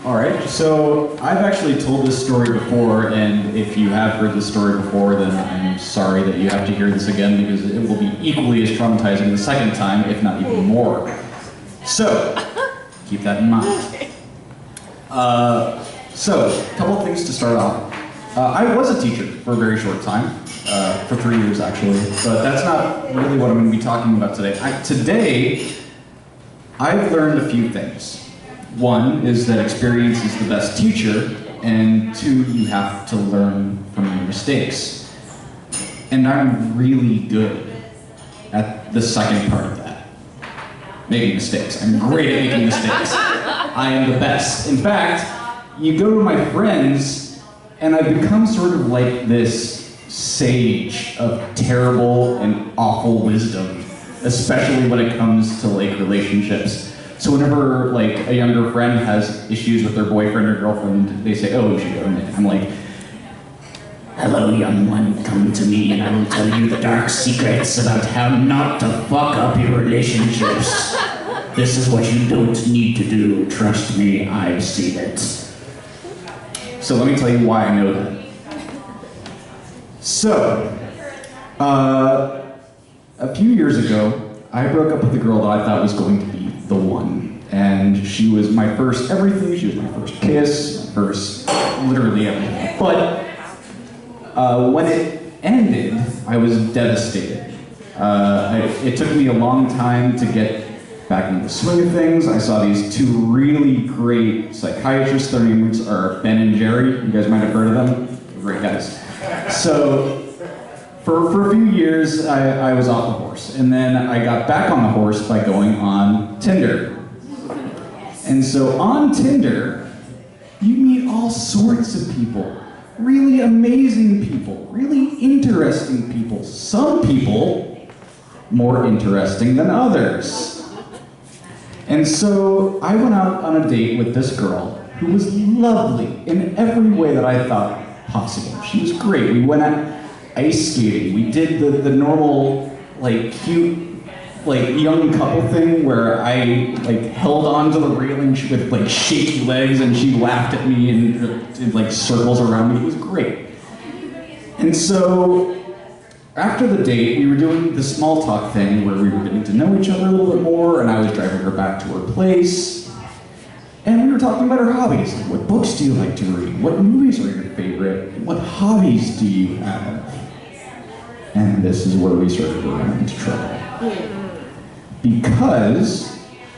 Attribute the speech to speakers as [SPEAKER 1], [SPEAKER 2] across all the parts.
[SPEAKER 1] All right, so I've actually told this story before, and if you have heard this story before, then I'm sorry that you have to hear this again because it will be equally as traumatizing the second time, if not even more. So, keep that in mind. So, a couple of things to start off. I was a teacher for a very short time, for 3 years actually, but that's not really what I'm going to be talking about today. Today, I've learned a few things. One is that experience is the best teacher, and two, you have to learn from your mistakes. And I'm really good at the second part of that. Making mistakes. I'm great at making mistakes. I am the best. In fact, you go to my friends, and I've become sort of like this sage of terrible and awful wisdom, especially when it comes to like relationships. So whenever like a younger friend has issues with their boyfriend or girlfriend, they say, "Oh, you should go." And I'm like, "Hello, young one, come to me and I will tell you the dark secrets about how not to fuck up your relationships. This is what you don't need to do. Trust me, I've seen it." So let me tell you why I know that. So, a few years ago, I broke up with a girl that I thought was going to be the one. And she was my first everything. She was my first kiss, first literally everything. But when it ended, I was devastated. It took me a long time to get back into the swing of things. I saw these two really great psychiatrists. Their names are Ben and Jerry. You guys might have heard of them. Great guys. So for a few years, I was off the horse. And then I got back on the horse by going on Tinder. And so on Tinder, you meet all sorts of people. Really amazing people. Really interesting people. Some people more interesting than others. And so I went out on a date with this girl who was lovely in every way that I thought possible. She was great. We went out ice skating. We did the normal, like, cute, like, young couple thing where I, like, held onto the railing with, like, shaky legs and she laughed at me and did, like, circles around me. It was great. And so after the date, we were doing the small talk thing where we were getting to know each other a little bit more, and I was driving her back to her place. And we were talking about her hobbies. Like, what books do you like to read? What movies are your favorite? What hobbies do you have? And this is where we started to run into trouble. Because,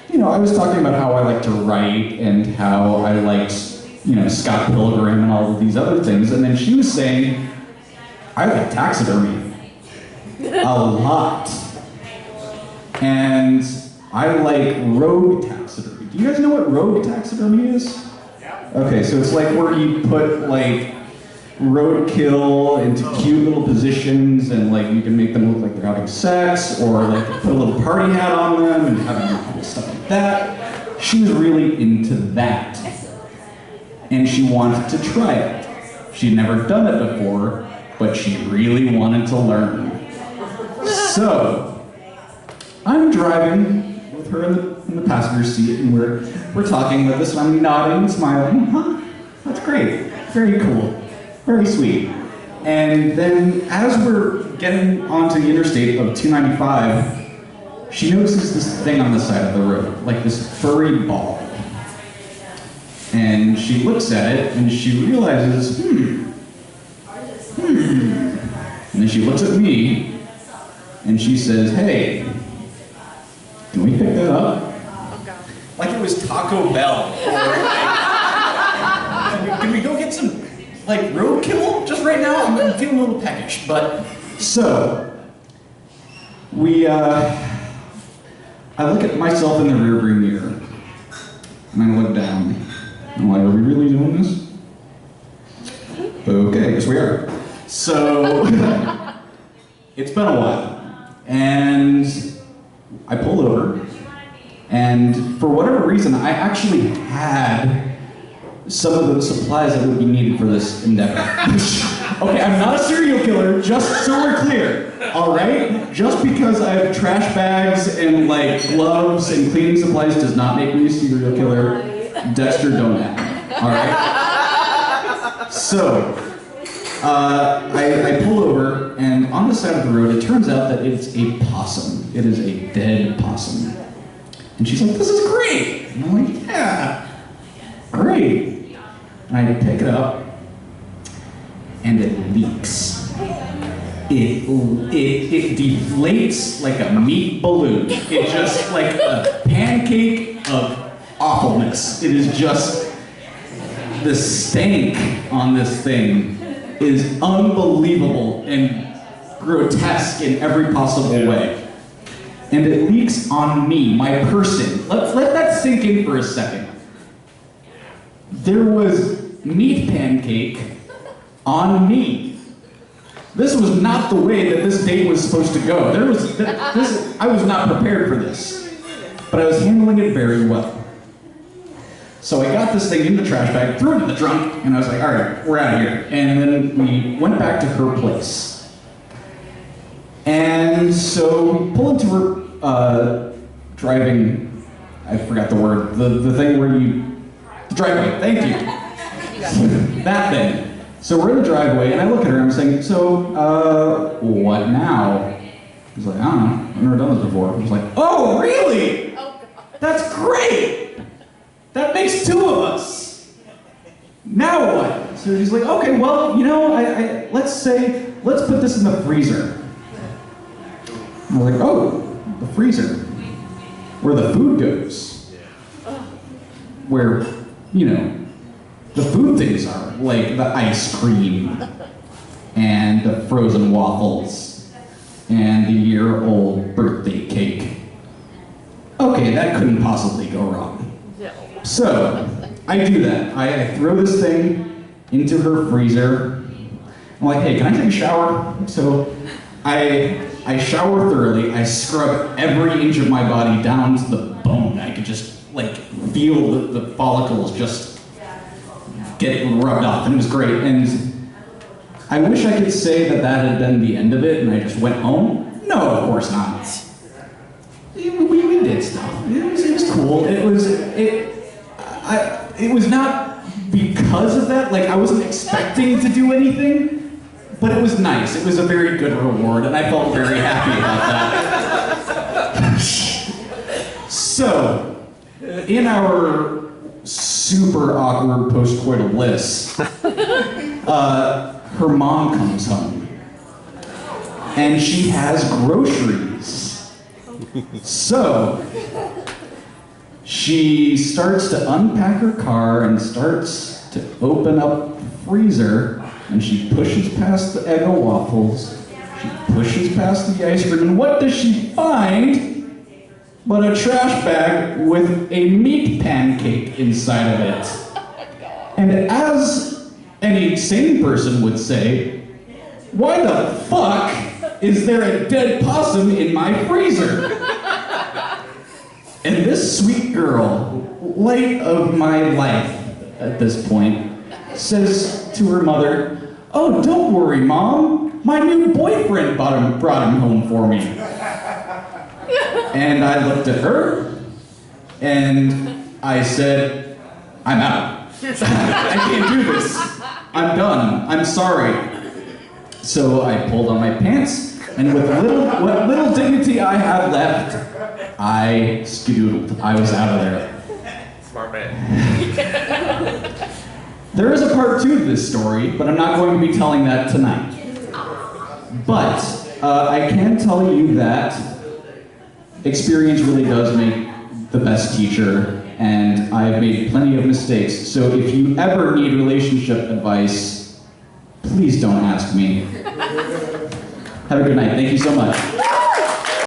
[SPEAKER 1] you know, I was talking about how I like to write and how I liked, you know, Scott Pilgrim and all of these other things. And then she was saying, I like taxidermy. A lot. And I like rogue taxidermy. Do you guys know what rogue taxidermy is? Okay, so it's like where you put like roadkill into cute little positions and like you can make them look like they're having sex or like put a little party hat on them and have cool stuff like that. She was really into that. And she wanted to try it. She'd never done it before, but she really wanted to learn. So, I'm driving with her in the passenger seat, and we're talking with this, and I'm nodding and smiling. Huh, that's great. Very cool. Very sweet. And then, as we're getting onto the interstate of 295, she notices this thing on the side of the road, like this furry ball. And she looks at it, and she realizes, And then she looks at me, and she says, "Hey, can we pick that up?" Like it was Taco Bell. Or like, can we go get some, like, roadkill just right now? I'm feeling a little peckish. But, so, I look at myself in the rearview mirror, and I look down. I'm like, are we really doing this? Okay, I guess we are. So, it's been a while. And I pulled over, and for whatever reason, I actually had some of the supplies that would be needed for this endeavor. Okay, I'm not a serial killer, just so we're clear, all right? Just because I have trash bags and like gloves and cleaning supplies does not make me a serial killer. Dexter, don't act. All right. So I pull over, and on the side of the road, it turns out that it's a possum. It is a dead possum. And she's like, "This is great." And I'm like, "Yeah, great." And I pick it up, and it leaks. It deflates like a meat balloon. It's just like a pancake of awfulness. It is just, the stank on this thing is unbelievable and grotesque in every possible way. And it leaks on me, my person. Let that sink in for a second. There was meat pancake on me. This was not the way that this date was supposed to go. I was not prepared for this, but I was handling it very well. So I got this thing in the trash bag, threw it in the trunk, and I was like, "All right, we're out of here." And then we went back to her place. And so we pull into her driving, I forgot the word, the thing where the driveway, thank you. That thing. So we're in the driveway, and I look at her, and I'm saying, "So, what now?" She's like, "I don't know, I've never done this before." I was like, "Oh, really? That's great! That makes two of us! Now what?" So she's like, "Okay, well, you know, let's put this in the freezer." I was like, "Oh, the freezer. Where the food goes. Where, you know, the food things are, like the ice cream, and the frozen waffles, and the year-old birthday cake. Okay, that couldn't possibly go wrong." So, I do that. I throw this thing into her freezer. I'm like, "Hey, can I take a shower?" So, I shower thoroughly. I scrub every inch of my body down to the bone. I could just, like, feel the follicles just get rubbed off, and it was great. And I wish I could say that had been the end of it and I just went home. No, of course not. We did stuff. It was cool. It was not because of that. Like, I wasn't expecting to do anything, but it was nice. It was a very good reward, and I felt very happy about that. So, in our super awkward post-coital bliss, her mom comes home, and she has groceries. So she starts to unpack her car and starts to open up the freezer, and she pushes past the Eggo waffles, she pushes past the ice cream, and what does she find but a trash bag with a meat pancake inside of it? And as any sane person would say, "Why the fuck is there a dead possum in my freezer?" And this sweet girl, light of my life at this point, says to her mother, "Oh, don't worry, Mom. My new boyfriend brought him home for me." And I looked at her, and I said, "I'm out. I can't do this. I'm done. I'm sorry." So I pulled on my pants, and with what little dignity I had left, I skedoodled. I was out of there.
[SPEAKER 2] Smart man.
[SPEAKER 1] There is a part 2 to this story, but I'm not going to be telling that tonight. But I can tell you that experience really does make the best teacher, and I've made plenty of mistakes. So if you ever need relationship advice, please don't ask me. Have a good night. Thank you so much.